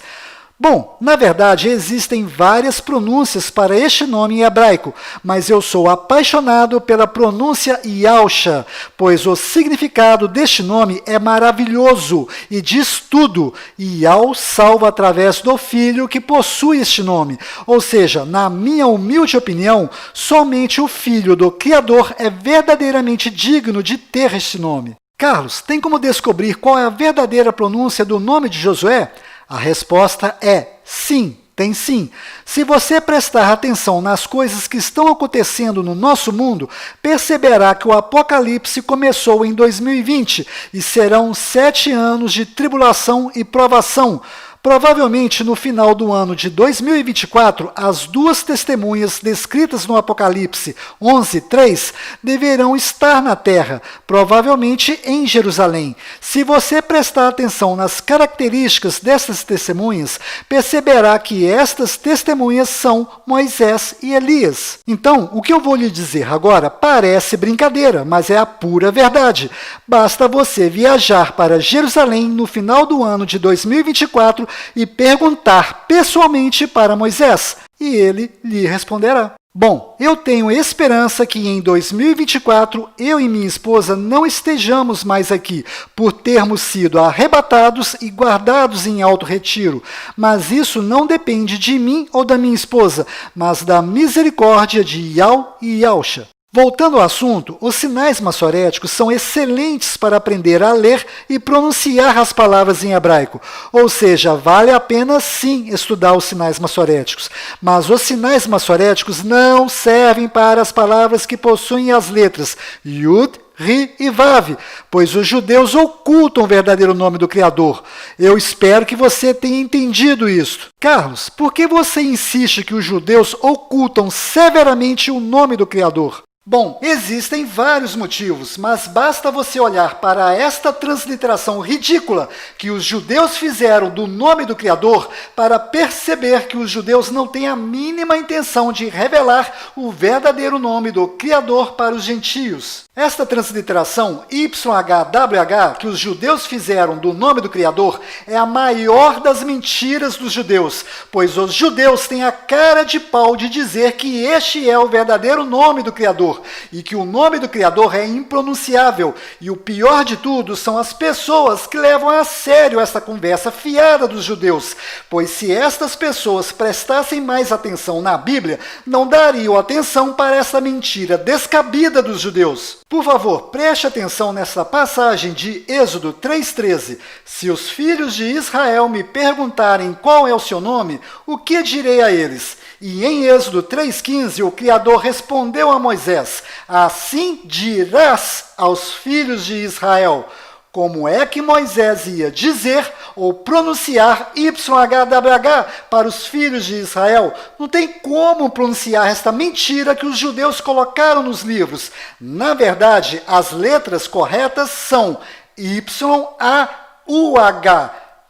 Bom, na verdade existem várias pronúncias para este nome em hebraico, mas eu sou apaixonado pela pronúncia Yahusha, pois o significado deste nome é maravilhoso e diz tudo. Yah salva através do Filho que possui este nome, ou seja, na minha humilde opinião, somente o Filho do Criador é verdadeiramente digno de ter este nome. Carlos, tem como descobrir qual é a verdadeira pronúncia do nome de Josué? A resposta é sim, tem sim. Se você prestar atenção nas coisas que estão acontecendo no nosso mundo, perceberá que o Apocalipse começou em 2020 e serão 7 anos de tribulação e provação. Provavelmente, no final do ano de 2024, as duas testemunhas descritas no Apocalipse 11:3 deverão estar na Terra, provavelmente em Jerusalém. Se você prestar atenção nas características dessas testemunhas, perceberá que estas testemunhas são Moisés e Elias. Então, o que eu vou lhe dizer agora parece brincadeira, mas é a pura verdade. Basta você viajar para Jerusalém no final do ano de 2024 e perguntar pessoalmente para Moisés, e ele lhe responderá. Bom, eu tenho esperança que em 2024 eu e minha esposa não estejamos mais aqui, por termos sido arrebatados e guardados em alto retiro, mas isso não depende de mim ou da minha esposa, mas da misericórdia de Yah e Yahusha. Voltando ao assunto, os sinais maçoréticos são excelentes para aprender a ler e pronunciar as palavras em hebraico. Ou seja, vale a pena sim estudar os sinais maçoréticos. Mas os sinais maçoréticos não servem para as palavras que possuem as letras Yud, Ri e Vav, pois os judeus ocultam o verdadeiro nome do Criador. Eu espero que você tenha entendido isso. Carlos, por que você insiste que os judeus ocultam severamente o nome do Criador? Bom, existem vários motivos, mas basta você olhar para esta transliteração ridícula que os judeus fizeram do nome do Criador para perceber que os judeus não têm a mínima intenção de revelar o verdadeiro nome do Criador para os gentios. Esta transliteração YHWH que os judeus fizeram do nome do Criador é a maior das mentiras dos judeus, pois os judeus têm a cara de pau de dizer que este é o verdadeiro nome do Criador e que o nome do Criador é impronunciável. E o pior de tudo são as pessoas que levam a sério essa conversa fiada dos judeus, pois se estas pessoas prestassem mais atenção na Bíblia, não dariam atenção para essa mentira descabida dos judeus. Por favor, preste atenção nessa passagem de Êxodo 3,13. Se os filhos de Israel me perguntarem qual é o seu nome, o que direi a eles? E em Êxodo 3,15, o Criador respondeu a Moisés: assim dirás aos filhos de Israel. Como é que Moisés ia dizer ou pronunciar YHWH para os filhos de Israel? Não tem como pronunciar esta mentira que os judeus colocaram nos livros. Na verdade, as letras corretas são YAUH.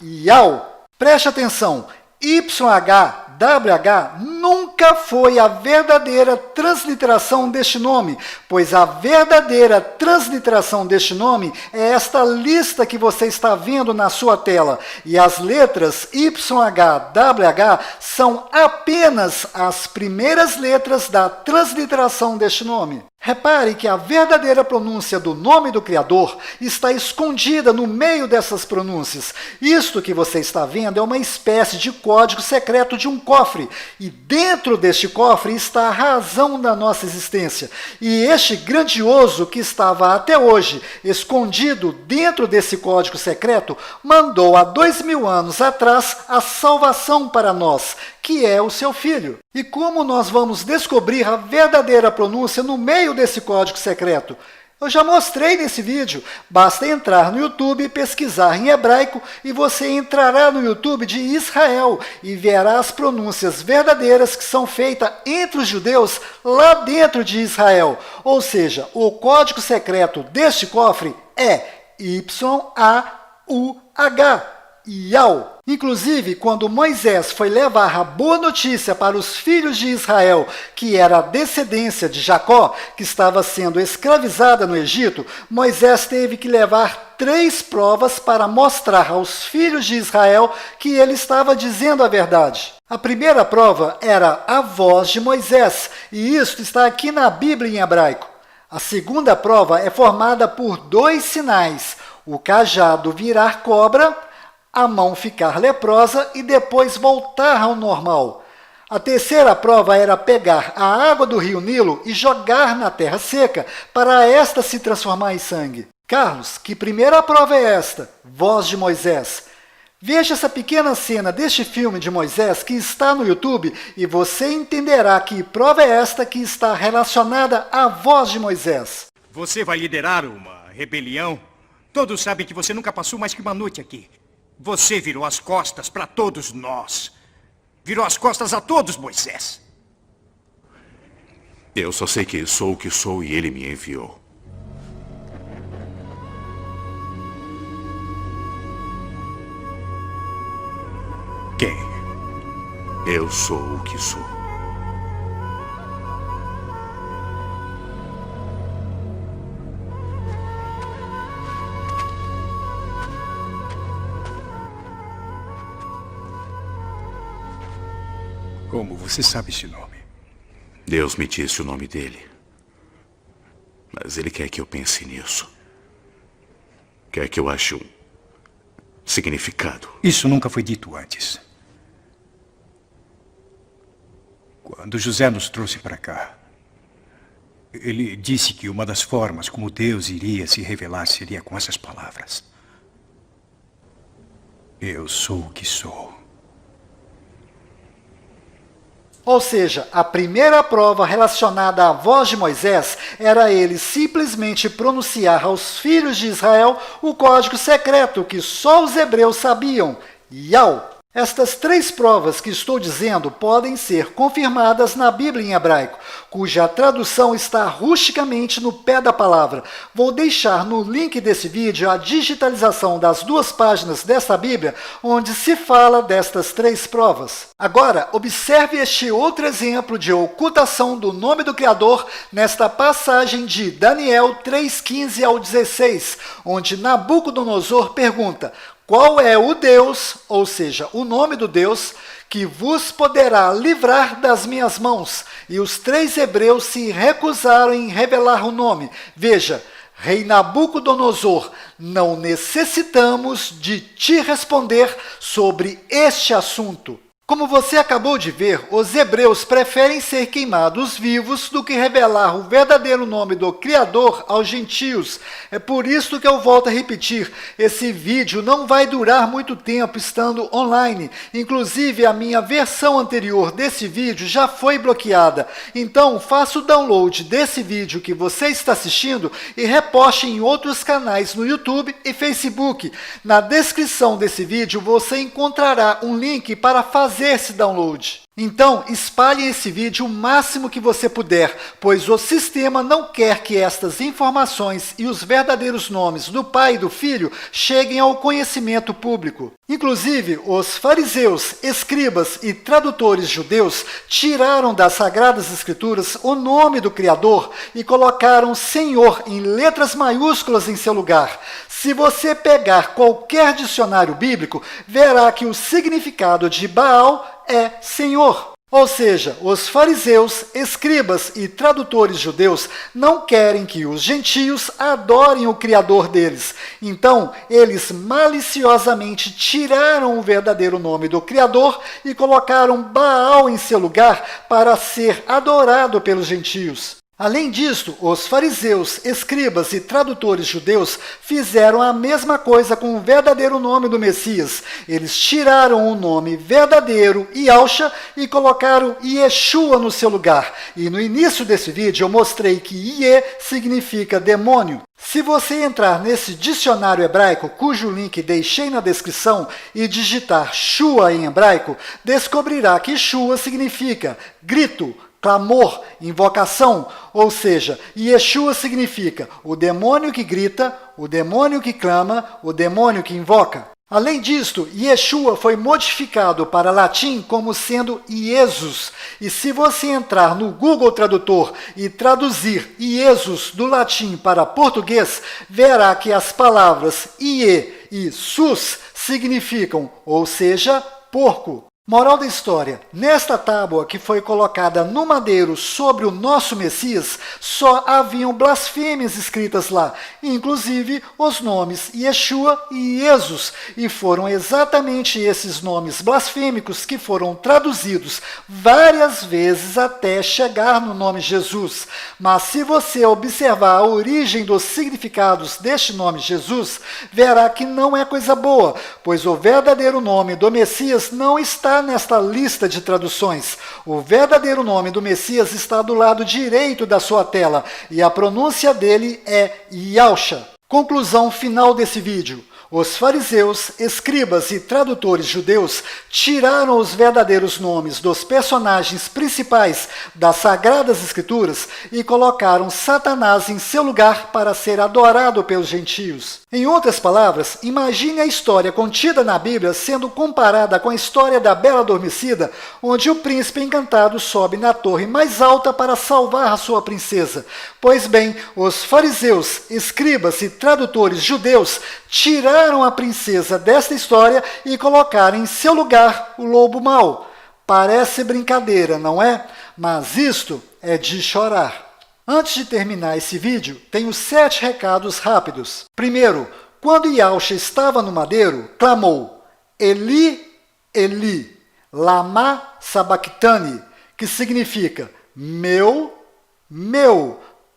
Yau. Preste atenção. YHWH nunca foi a verdadeira transliteração deste nome, pois a verdadeira transliteração deste nome é esta lista que você está vendo na sua tela. E as letras YHWH são apenas as primeiras letras da transliteração deste nome. Repare que a verdadeira pronúncia do nome do Criador está escondida no meio dessas pronúncias. Isto que você está vendo é uma espécie de código secreto de um cofre. E dentro deste cofre está a razão da nossa existência. E este grandioso que estava até hoje escondido dentro desse código secreto mandou há 2000 anos atrás a salvação para nós, que é o seu Filho. E como nós vamos descobrir a verdadeira pronúncia no meio desse código secreto? Eu já mostrei nesse vídeo. Basta entrar no YouTube e pesquisar em hebraico e você entrará no YouTube de Israel e verá as pronúncias verdadeiras que são feitas entre os judeus lá dentro de Israel. Ou seja, o código secreto deste cofre é YAUH. Yau. Inclusive, quando Moisés foi levar a boa notícia para os filhos de Israel, que era a descendência de Jacó, que estava sendo escravizada no Egito, Moisés teve que levar 3 provas para mostrar aos filhos de Israel que ele estava dizendo a verdade. A primeira prova era a voz de Moisés, e isso está aqui na Bíblia em hebraico. A segunda prova é formada por 2 sinais: o cajado virar cobra, a mão ficar leprosa e depois voltar ao normal. A terceira prova era pegar a água do rio Nilo e jogar na terra seca, para esta se transformar em sangue. Carlos, que primeira prova é esta? Voz de Moisés. Veja essa pequena cena deste filme de Moisés que está no YouTube e você entenderá que prova é esta que está relacionada à voz de Moisés. Você vai liderar uma rebelião? Todos sabem que você nunca passou mais que uma noite aqui. Você virou as costas para todos nós. Virou as costas a todos, Moisés. Eu só sei que sou o que sou e ele me enviou. Quem? Eu sou o que sou. Como você sabe esse nome? Deus me disse o nome dele. Mas ele quer que eu pense nisso. Quer que eu ache um significado. Isso nunca foi dito antes. Quando José nos trouxe para cá, Ele disse que uma das formas como Deus iria se revelar seria com essas palavras. Eu sou o que sou. Ou seja, a primeira prova relacionada à voz de Moisés era ele simplesmente pronunciar aos filhos de Israel o código secreto que só os hebreus sabiam, Yau. Estas 3 provas que estou dizendo podem ser confirmadas na Bíblia em hebraico, cuja tradução está rusticamente no pé da palavra. Vou deixar no link desse vídeo a digitalização das 2 páginas desta Bíblia, onde se fala destas 3 provas. Agora, observe este outro exemplo de ocultação do nome do Criador nesta passagem de Daniel 3:15 ao 16, onde Nabucodonosor pergunta: qual é o Deus, ou seja, o nome do Deus, que vos poderá livrar das minhas mãos? E os 3 hebreus se recusaram em revelar o nome. Veja, rei Nabucodonosor, não necessitamos de te responder sobre este assunto. Como você acabou de ver, os hebreus preferem ser queimados vivos do que revelar o verdadeiro nome do Criador aos gentios. É por isso que eu volto a repetir, esse vídeo não vai durar muito tempo estando online. Inclusive, a minha versão anterior desse vídeo já foi bloqueada. Então, faça o download desse vídeo que você está assistindo e reposte em outros canais no YouTube e Facebook. Na descrição desse vídeo, você encontrará um link para fazer esse download. Então, espalhe esse vídeo o máximo que você puder, pois o sistema não quer que estas informações e os verdadeiros nomes do Pai e do Filho cheguem ao conhecimento público. Inclusive, os fariseus, escribas e tradutores judeus tiraram das Sagradas Escrituras o nome do Criador e colocaram Senhor em letras maiúsculas em seu lugar. Se você pegar qualquer dicionário bíblico, verá que o significado de Baal é Senhor. Ou seja, os fariseus, escribas e tradutores judeus não querem que os gentios adorem o Criador deles. Então, eles maliciosamente tiraram o verdadeiro nome do Criador e colocaram Baal em seu lugar para ser adorado pelos gentios. Além disto, os fariseus, escribas e tradutores judeus fizeram a mesma coisa com o verdadeiro nome do Messias. Eles tiraram o nome verdadeiro, Yahusha, e colocaram Yeshua no seu lugar. E no início desse vídeo eu mostrei que Iê significa demônio. Se você entrar nesse dicionário hebraico, cujo link deixei na descrição, e digitar Shua em hebraico, descobrirá que Shua significa grito, clamor, invocação, ou seja, Yeshua significa o demônio que grita, o demônio que clama, o demônio que invoca. Além disto, Yeshua foi modificado para latim como sendo Iesus. E se você entrar no Google Tradutor e traduzir Iesus do latim para português, verá que as palavras Ie e Sus significam, ou seja, porco. Moral da história, nesta tábua que foi colocada no madeiro sobre o nosso Messias, só haviam blasfêmias escritas lá, inclusive os nomes Yeshua e Jesus, e foram exatamente esses nomes blasfêmicos que foram traduzidos várias vezes até chegar no nome Jesus. Mas se você observar a origem dos significados deste nome Jesus, verá que não é coisa boa, pois o verdadeiro nome do Messias não está nesta lista de traduções. O verdadeiro nome do Messias está do lado direito da sua tela e a pronúncia dele é Yahusha. Conclusão final desse vídeo. Os fariseus, escribas e tradutores judeus tiraram os verdadeiros nomes dos personagens principais das Sagradas Escrituras e colocaram Satanás em seu lugar para ser adorado pelos gentios. Em outras palavras, imagine a história contida na Bíblia sendo comparada com a história da Bela Adormecida, onde o príncipe encantado sobe na torre mais alta para salvar a sua princesa. Pois bem, os fariseus, escribas e tradutores judeus tiraram a princesa desta história e colocaram em seu lugar o lobo mau. Parece brincadeira, não é? Mas isto é de chorar. Antes de terminar esse vídeo, tenho 7 recados rápidos. Primeiro, quando Yahusha estava no madeiro, clamou Eli, Eli, lama sabachthani, que significa meu,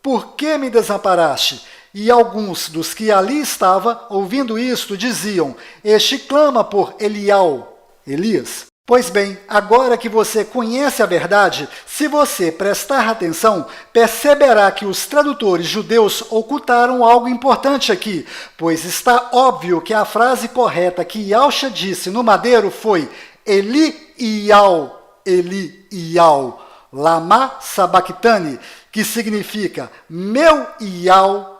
por que me desamparaste? E alguns dos que ali estavam, ouvindo isto, diziam, este clama por Elias. Pois bem, agora que você conhece a verdade, se você prestar atenção, perceberá que os tradutores judeus ocultaram algo importante aqui, pois está óbvio que a frase correta que Yahshua disse no madeiro foi Eli-Iau, Lama Sabactani, que significa meu Iau,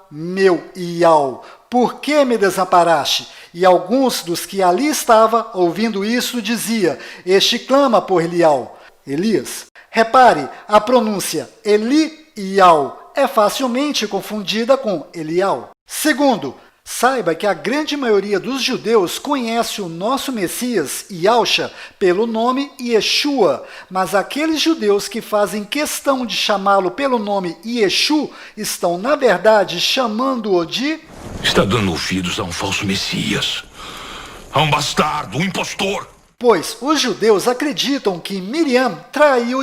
por que me desamparaste? E alguns dos que ali estavam, ouvindo isso, dizia, este clama por Elias. Repare, a pronúncia Eli-Iau é facilmente confundida com Elial. Segundo, saiba que a grande maioria dos judeus conhece o nosso Messias, Yahshua, pelo nome Yeshua, mas aqueles judeus que fazem questão de chamá-lo pelo nome Yeshu estão, na verdade, chamando-o de... Está dando ouvidos a um falso Messias, a um bastardo, um impostor. Pois os judeus acreditam que Miriam traiu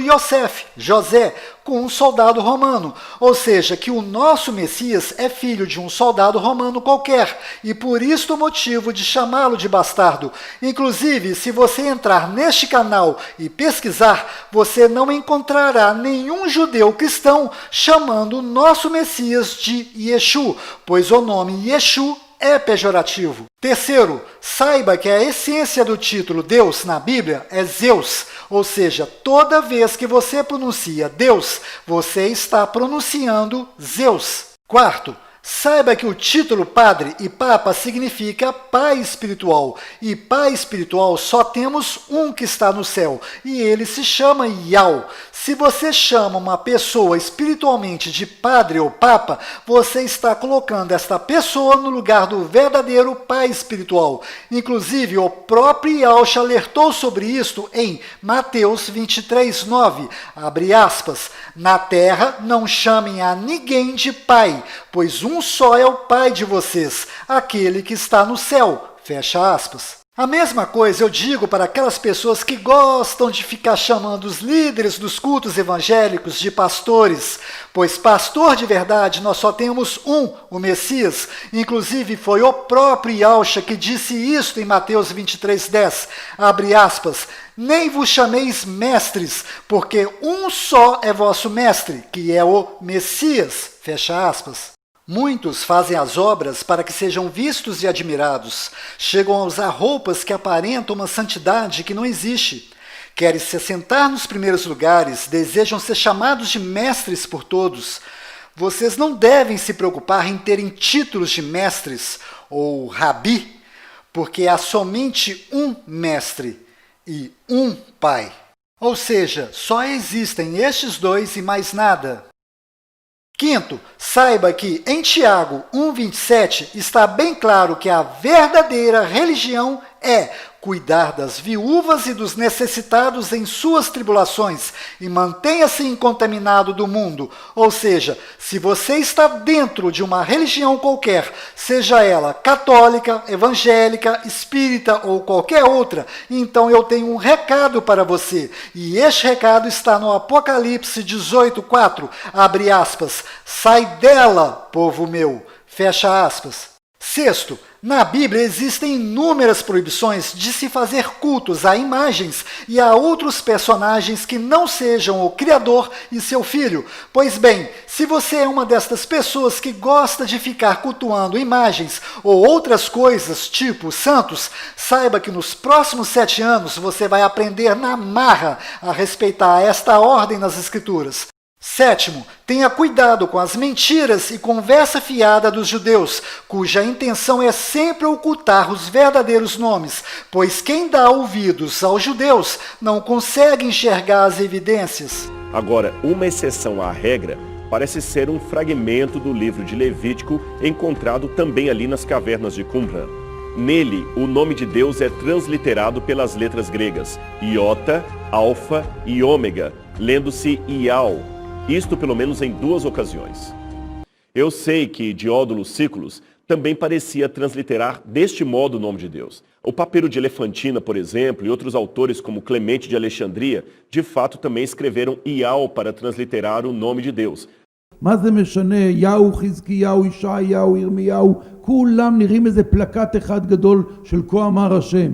José, com um soldado romano, ou seja, que o nosso Messias é filho de um soldado romano qualquer, e por isto o motivo de chamá-lo de bastardo. Inclusive, se você entrar neste canal e pesquisar, você não encontrará nenhum judeu cristão chamando o nosso Messias de Yeshu, pois o nome Yeshu é pejorativo. Terceiro, saiba que a essência do título Deus na Bíblia é Zeus, ou seja, toda vez que você pronuncia Deus, você está pronunciando Zeus. Quarto, saiba que o título Padre e Papa significa Pai Espiritual, e Pai Espiritual só temos um que está no céu, e ele se chama Yau. Se você chama uma pessoa espiritualmente de Padre ou Papa, você está colocando esta pessoa no lugar do verdadeiro Pai Espiritual. Inclusive, o próprio Yahshua alertou sobre isto em Mateus 23:9, abre aspas, na terra não chamem a ninguém de Pai, pois um só é o Pai de vocês, aquele que está no céu. Fecha aspas. A mesma coisa eu digo para aquelas pessoas que gostam de ficar chamando os líderes dos cultos evangélicos de pastores, pois pastor de verdade nós só temos um, o Messias. Inclusive foi o próprio Yahshua que disse isto em Mateus 23:10, abre aspas, nem vos chameis mestres, porque um só é vosso mestre, que é o Messias, fecha aspas. Muitos fazem as obras para que sejam vistos e admirados. Chegam a usar roupas que aparentam uma santidade que não existe. Querem se assentar nos primeiros lugares, desejam ser chamados de mestres por todos. Vocês não devem se preocupar em terem títulos de mestres ou rabi, porque há somente um mestre e um pai. Ou seja, só existem estes dois e mais nada. Quinto, saiba que em Tiago 1:27 está bem claro que a verdadeira religião é cuidar das viúvas e dos necessitados em suas tribulações e mantenha-se incontaminado do mundo. Ou seja, se você está dentro de uma religião qualquer, seja ela católica, evangélica, espírita ou qualquer outra, então eu tenho um recado para você. E este recado está no Apocalipse 18:4, abre aspas, sai dela, povo meu, fecha aspas. Sexto, na Bíblia existem inúmeras proibições de se fazer cultos a imagens e a outros personagens que não sejam o Criador e seu Filho. Pois bem, se você é uma destas pessoas que gosta de ficar cultuando imagens ou outras coisas, tipo santos, saiba que nos próximos 7 anos você vai aprender na marra a respeitar esta ordem nas Escrituras. Sétimo, tenha cuidado com as mentiras e conversa fiada dos judeus, cuja intenção é sempre ocultar os verdadeiros nomes, pois quem dá ouvidos aos judeus não consegue enxergar as evidências. Agora, uma exceção à regra parece ser um fragmento do livro de Levítico encontrado também ali nas cavernas de Qumran. Nele, o nome de Deus é transliterado pelas letras gregas, Iota, Alfa e Ômega, lendo-se Iau. Isto pelo menos em 2 ocasiões. Eu sei que Diódono Sículos também parecia transliterar deste modo o nome de Deus. O Papiro de Elefantina, por exemplo, e outros autores como Clemente de Alexandria, de fato também escreveram Iau para transliterar o nome de Deus. מה זה משנה? יהו, חזקיהו, ישעיהו, ירמיהו, כולם נראים איזה פלקט אחד גדול של כה אמר השם.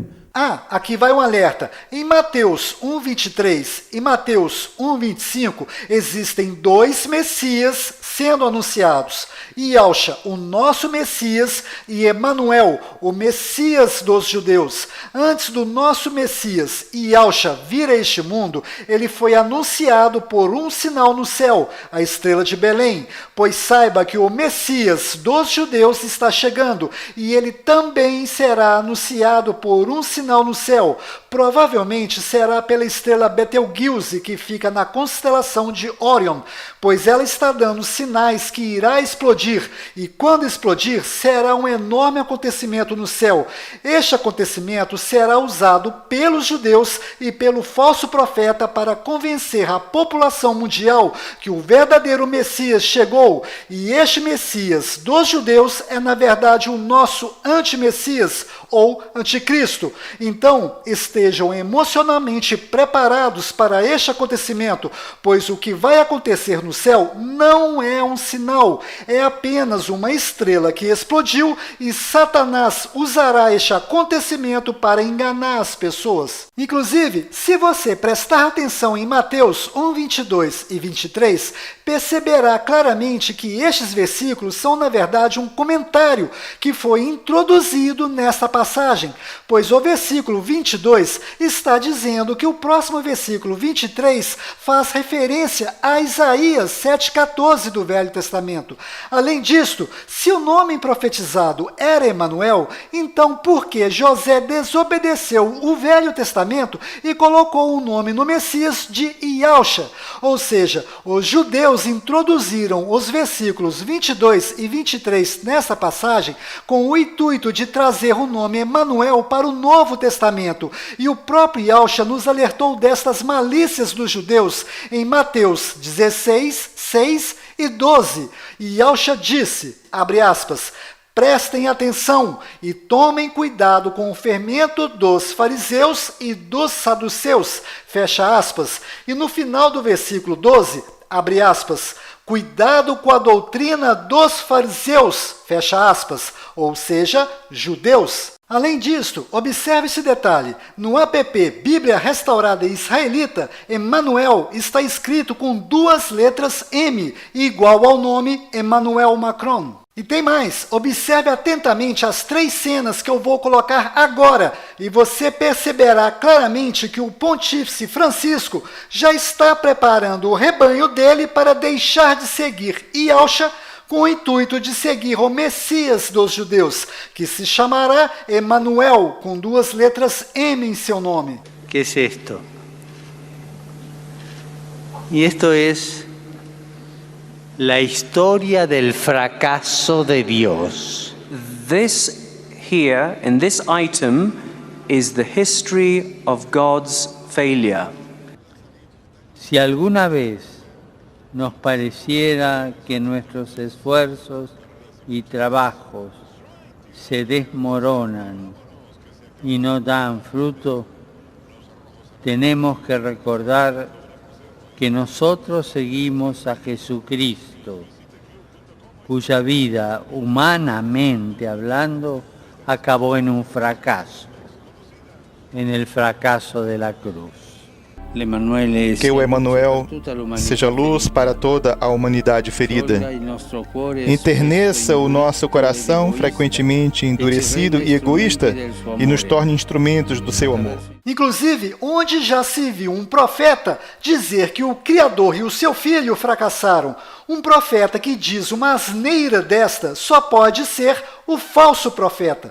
Aqui vai um alerta. Em Mateus 1:23 e Mateus 1:25 existem dois Messias sendo anunciados. Yahshua, o nosso Messias, e Emanuel, o Messias dos judeus. Antes do nosso Messias, Yahshua, vir a este mundo, ele foi anunciado por um sinal no céu, a estrela de Belém. Pois saiba que o Messias dos judeus está chegando, e ele também será anunciado por um sinal no céu. Provavelmente será pela estrela Betelgeuse, que fica na constelação de Órion, pois ela está dando sinais que irá explodir, e quando explodir, será um enorme acontecimento no céu. Este acontecimento será usado pelos judeus e pelo falso profeta para convencer a população mundial que o verdadeiro Messias chegou, e este Messias dos judeus é, na verdade, o nosso anti-Messias, ou anticristo. Então, estejam emocionalmente preparados para este acontecimento, pois o que vai acontecer no céu não é um sinal, é apenas uma estrela que explodiu, e Satanás usará este acontecimento para enganar as pessoas. Inclusive, se você prestar atenção em Mateus 1:22 e 23, perceberá claramente que estes versículos são, na verdade, um comentário que foi introduzido nesta passagem, pois o versículo 22 está dizendo que o próximo versículo 23 faz referência a Isaías 7,14 do Velho Testamento. Além disto, se o nome profetizado era Emanuel, então por que José desobedeceu o Velho Testamento e colocou o nome no Messias de Yahshua? Ou seja, os judeus introduziram os versículos 22 e 23 nessa passagem com o intuito de trazer o nome Emanuel para o Novo Testamento, e o próprio Yahshua nos alertou destas malícias dos judeus em Mateus 16, 6 e 12. E Yahshua disse, abre aspas, prestem atenção e tomem cuidado com o fermento dos fariseus e dos saduceus, fecha aspas. E no final do versículo 12, abre aspas, cuidado com a doutrina dos fariseus, fecha aspas, ou seja, judeus. Além disto, observe esse detalhe. No app Bíblia Restaurada Israelita, Emanuel está escrito com 2 letras M, igual ao nome Emmanuel Macron. E tem mais, observe atentamente as 3 cenas que eu vou colocar agora, e você perceberá claramente que o pontífice Francisco já está preparando o rebanho dele para deixar de seguir Yahshua com o intuito de seguir o Messias dos judeus, que se chamará Emanuel, com 2 letras M em seu nome. ¿Qué es esto? Y esto es la historia del fracaso de Dios. This here, in this item, is the history of God's failure. Si alguna vez nos pareciera que nuestros esfuerzos y trabajos se desmoronan y no dan fruto, tenemos que recordar que nosotros seguimos a Jesucristo, cuya vida, humanamente hablando, acabó en un fracaso, en el fracaso de la cruz. Que o Emanuel seja luz para toda a humanidade ferida. Enterneça o nosso coração frequentemente endurecido e egoísta e nos torne instrumentos do seu amor. Inclusive, onde já se viu um profeta dizer que o Criador e o seu Filho fracassaram? Um profeta que diz uma asneira desta só pode ser o falso profeta.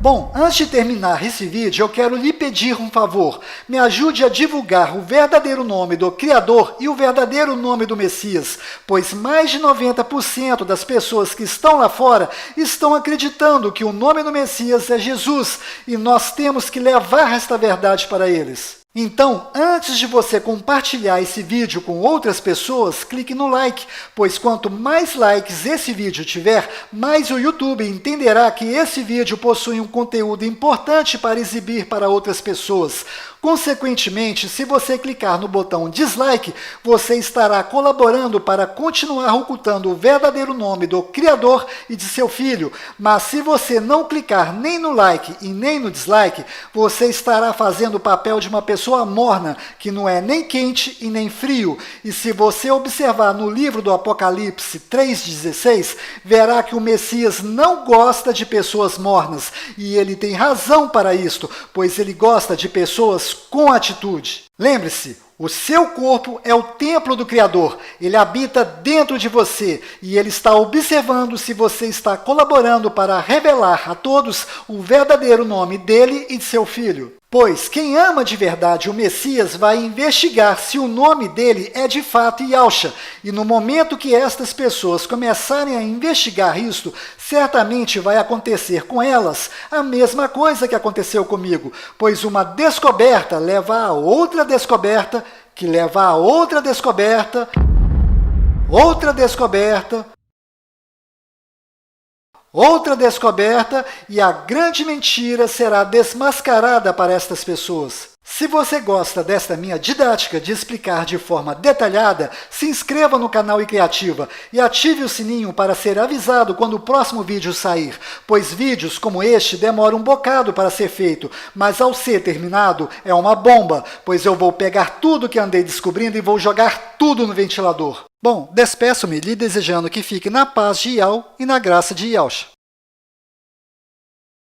Bom, antes de terminar esse vídeo, eu quero lhe pedir um favor. Me ajude a divulgar o verdadeiro nome do Criador e o verdadeiro nome do Messias, pois mais de 90% das pessoas que estão lá fora estão acreditando que o nome do Messias é Jesus, e nós temos que levar esta verdade para eles. Então, antes de você compartilhar esse vídeo com outras pessoas, clique no like, pois quanto mais likes esse vídeo tiver, mais o YouTube entenderá que esse vídeo possui um conteúdo importante para exibir para outras pessoas. Consequentemente, se você clicar no botão dislike, você estará colaborando para continuar ocultando o verdadeiro nome do Criador e de seu Filho. Mas se você não clicar nem no like e nem no dislike, você estará fazendo o papel de uma pessoa morna, que não é nem quente e nem frio. E se você observar no livro do Apocalipse 3,16, verá que o Messias não gosta de pessoas mornas. E ele tem razão para isto, pois ele gosta de pessoas com atitude. Lembre-se, o seu corpo é o templo do Criador. Ele habita dentro de você e ele está observando se você está colaborando para revelar a todos o verdadeiro nome dele e de seu Filho. Pois quem ama de verdade o Messias vai investigar se o nome dele é de fato Yahshua. E no momento que estas pessoas começarem a investigar isto, certamente vai acontecer com elas a mesma coisa que aconteceu comigo. Pois uma descoberta leva a outra descoberta, que leva a outra descoberta, outra descoberta, outra descoberta, e a grande mentira será desmascarada para estas pessoas. Se você gosta desta minha didática de explicar de forma detalhada, se inscreva no canal iCriativa e ative o sininho para ser avisado quando o próximo vídeo sair, pois vídeos como este demoram um bocado para ser feito, mas ao ser terminado é uma bomba, pois eu vou pegar tudo que andei descobrindo e vou jogar tudo no ventilador. Bom, despeço-me lhe desejando que fique na paz de Yahweh e na graça de Yahshua.